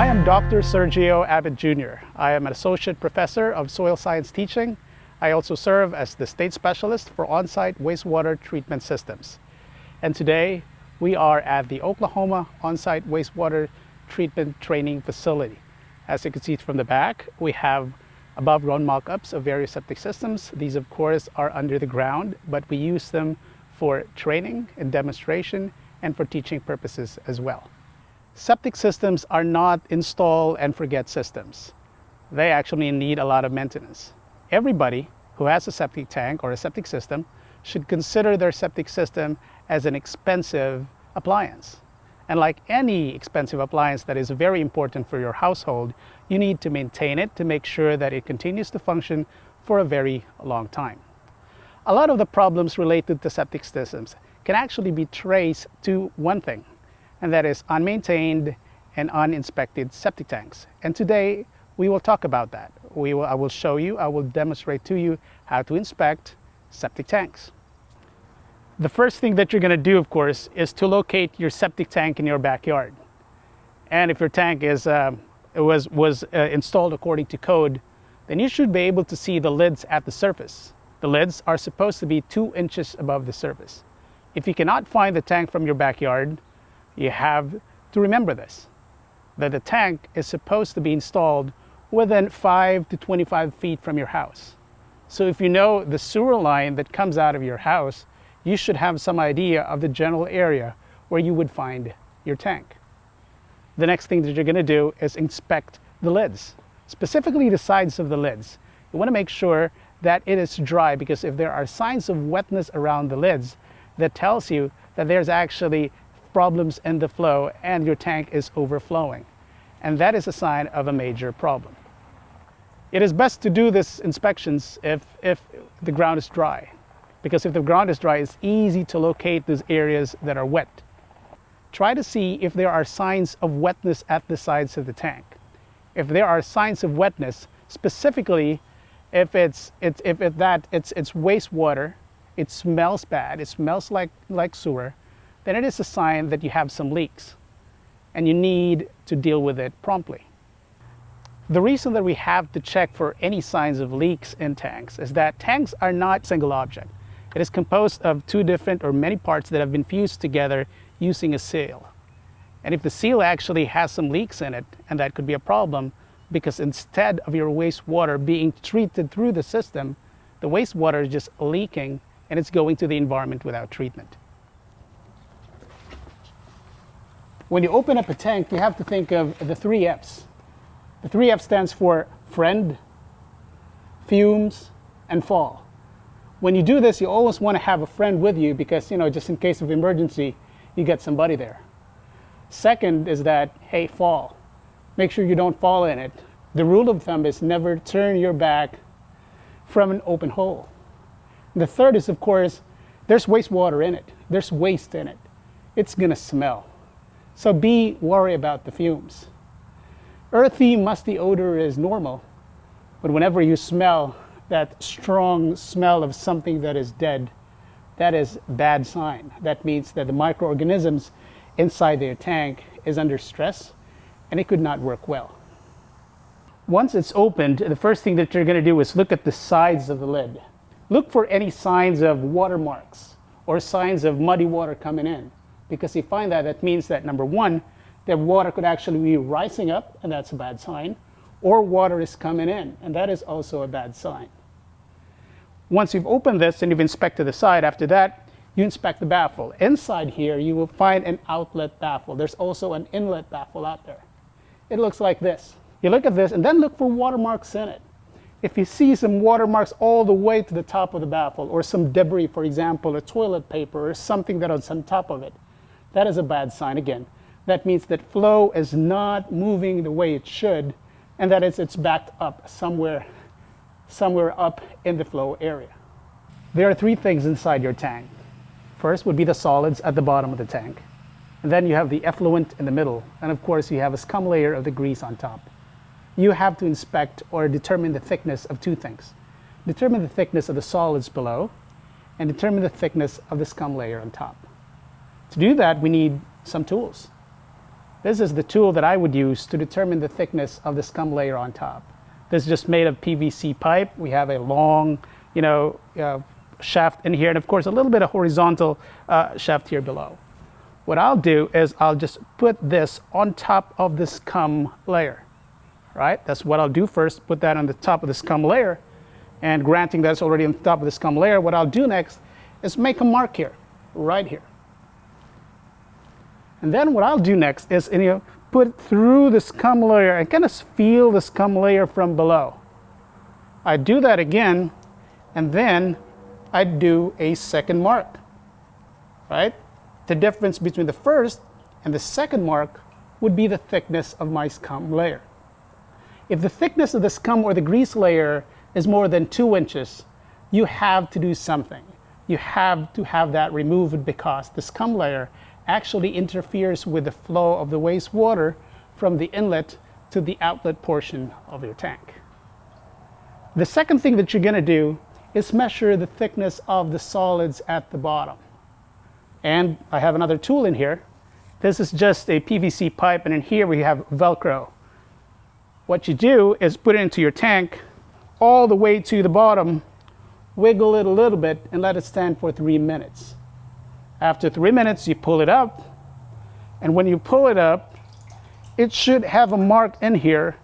I am Dr. Sergio Abit Jr. I am an associate professor of soil science teaching. I also serve as the state specialist for on-site wastewater treatment systems. And today we are at the Oklahoma on-site wastewater treatment training facility. As you can see from the back, we have above ground mock-ups of various septic systems. These of course are under the ground, but we use them for training and demonstration and for teaching purposes as well. Septic systems are not install and forget systems. They actually need a lot of maintenance. Everybody who has a septic tank or a septic system should consider their septic system as an expensive appliance. And like any expensive appliance that is very important for your household, you need to maintain it to make sure that it continues to function for a very long time. A lot of the problems related to septic systems can actually be traced to one thing, and that is unmaintained and uninspected septic tanks. And today we will talk about that. I will demonstrate to you how to inspect septic tanks. The first thing that you're going to do, of course, is to locate your septic tank in your backyard. And if your tank was installed according to code, then you should be able to see the lids at the surface. The lids are supposed to be 2 inches above the surface. If you cannot find the tank from your backyard, you have to remember this, that the tank is supposed to be installed within 5 to 25 feet from your house. So if you know the sewer line that comes out of your house, you should have some idea of the general area where you would find your tank. The next thing that you're going to do is inspect the lids, specifically the sides of the lids. You want to make sure that it is dry, because if there are signs of wetness around the lids, that tells you that there's actually problems in the flow and your tank is overflowing. And that is a sign of a major problem. It is best to do these inspections if the ground is dry, because if the ground is dry, it's easy to locate those areas that are wet. Try to see if there are signs of wetness at the sides of the tank. If there are signs of wetness, specifically if it's wastewater, it smells bad, it smells like sewer, then it is a sign that you have some leaks and you need to deal with it promptly. The reason that we have to check for any signs of leaks in tanks is that tanks are not a single object. It is composed of 2 different or many parts that have been fused together using a seal. And if the seal actually has some leaks in it, and that could be a problem, because instead of your wastewater being treated through the system, the wastewater is just leaking and it's going to the environment without treatment. When you open up a tank, you have to think of the 3 F's. The 3 F stands for friend, fumes, and fall. When you do this, you always want to have a friend with you because, just in case of emergency, you get somebody there. Second is that, hey, fall. Make sure you don't fall in it. The rule of thumb is never turn your back from an open hole. The third is, of course, there's wastewater in it. There's waste in it. It's gonna smell. So be worried about the fumes. Earthy, musty odor is normal, but whenever you smell that strong smell of something that is dead, that is a bad sign. That means that the microorganisms inside their tank is under stress and it could not work well. Once it's opened, the first thing that you're going to do is look at the sides of the lid. Look for any signs of watermarks or signs of muddy water coming in, because if you find that, that means that number one, the water could actually be rising up, and that's a bad sign, or water is coming in, and that is also a bad sign. Once you've opened this and you've inspected the side, after that, you inspect the baffle. Inside here, you will find an outlet baffle. There's also an inlet baffle out there. It looks like this. You look at this and then look for watermarks in it. If you see some watermarks all the way to the top of the baffle, or some debris, for example, a toilet paper or something that is on top of it, that is a bad sign again. That means that flow is not moving the way it should, and that it's backed up somewhere up in the flow area. There are 3 things inside your tank. First would be the solids at the bottom of the tank. And then you have the effluent in the middle. And of course, you have a scum layer of the grease on top. You have to inspect or determine the thickness of 2 things. Determine the thickness of the solids below and determine the thickness of the scum layer on top. To do that, we need some tools. This is the tool that I would use to determine the thickness of the scum layer on top. This is just made of PVC pipe. We have a long, shaft in here, and of course a little bit of horizontal shaft here below. What I'll do is I'll just put this on top of the scum layer, right? That's what I'll do first, put that on the top of the scum layer, and granting that's already on top of the scum layer, what I'll do next is make a mark here, right here. And then what I'll do next is put it through the scum layer and kind of feel the scum layer from below. I do that again, and then I do a second mark, right? The difference between the first and the second mark would be the thickness of my scum layer. If the thickness of the scum or the grease layer is more than 2 inches, you have to do something. You have to have that removed because the scum layer actually interferes with the flow of the wastewater from the inlet to the outlet portion of your tank. The second thing that you're going to do is measure the thickness of the solids at the bottom. And I have another tool in here. This is just a PVC pipe, and in here we have Velcro. What you do is put it into your tank all the way to the bottom, wiggle it a little bit, and let it stand for 3 minutes. After 3 minutes, you pull it up, and when you pull it up, it should have a mark in here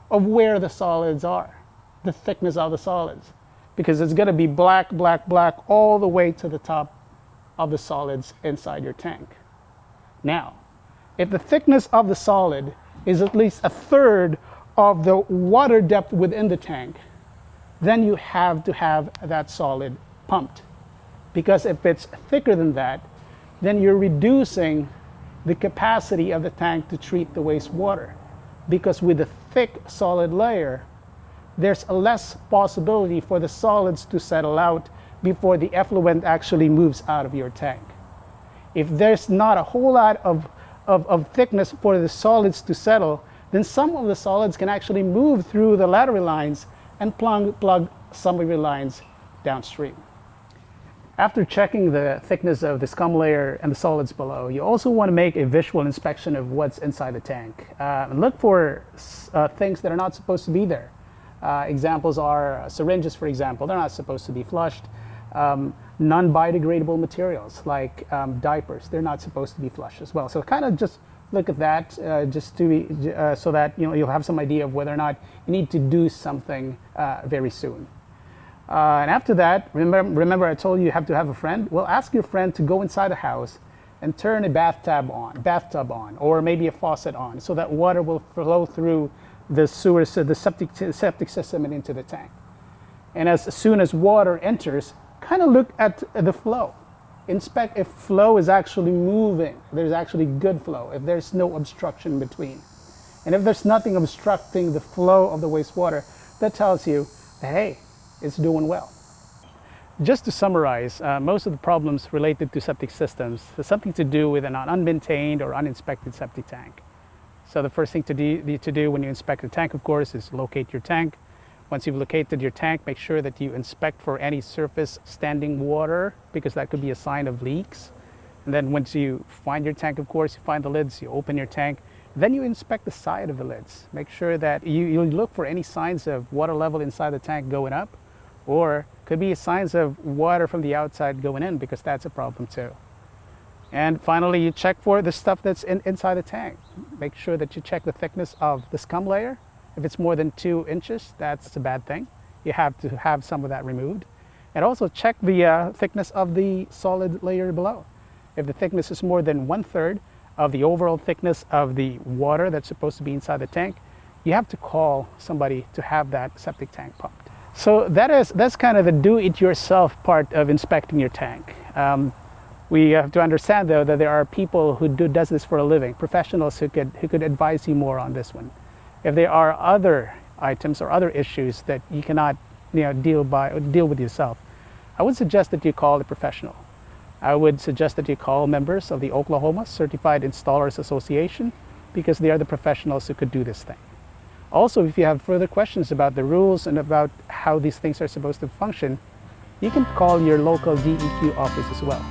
of where the solids are, the thickness of the solids, because it's going to be black, black, black all the way to the top of the solids inside your tank. Now, if the thickness of the solid is at least 1/3 of the water depth within the tank, then you have to have that solid pumped. Because if it's thicker than that, then you're reducing the capacity of the tank to treat the wastewater. Because with a thick solid layer, there's a less possibility for the solids to settle out before the effluent actually moves out of your tank. If there's not a whole lot of thickness for the solids to settle, then some of the solids can actually move through the lateral lines and plug some of your lines downstream. After checking the thickness of the scum layer and the solids below, you also want to make a visual inspection of what's inside the tank. And look for things that are not supposed to be there. Examples are syringes, for example. They're not supposed to be flushed. Non-biodegradable materials like diapers, they're not supposed to be flushed as well. So kind of just look at that so that you'll have some idea of whether or not you need to do something very soon. And after that, remember I told you have to have a friend? Well, ask your friend to go inside the house and turn a bathtub on, or maybe a faucet on, so that water will flow through the septic system and into the tank. And as soon as water enters, kind of look at the flow. Inspect if flow is actually moving, there's actually good flow, if there's no obstruction between. And if there's nothing obstructing the flow of the wastewater, that tells you, hey, it's doing well. Just to summarize, most of the problems related to septic systems have something to do with an unmaintained or uninspected septic tank. So the first thing to do when you inspect the tank, of course, is locate your tank. Once you've located your tank, make sure that you inspect for any surface standing water, because that could be a sign of leaks. And then once you find your tank, of course, you find the lids, you open your tank, then you inspect the side of the lids. Make sure that you look for any signs of water level inside the tank going up, or could be signs of water from the outside going in, because that's a problem too. And finally, you check for the stuff that's inside the tank. Make sure that you check the thickness of the scum layer. If it's more than 2 inches, that's a bad thing. You have to have some of that removed. And also check the thickness of the solid layer below. If the thickness is more than 1/3 of the overall thickness of the water that's supposed to be inside the tank, you have to call somebody to have that septic tank pumped. So that's kind of the do-it-yourself part of inspecting your tank. We have to understand, though, that there are people who does this for a living, professionals who could advise you more on this one. If there are other items or other issues that you cannot deal with yourself, I would suggest that you call a professional. I would suggest that you call members of the Oklahoma Certified Installers Association, because they are the professionals who could do this thing. Also, if you have further questions about the rules and about how these things are supposed to function, you can call your local DEQ office as well.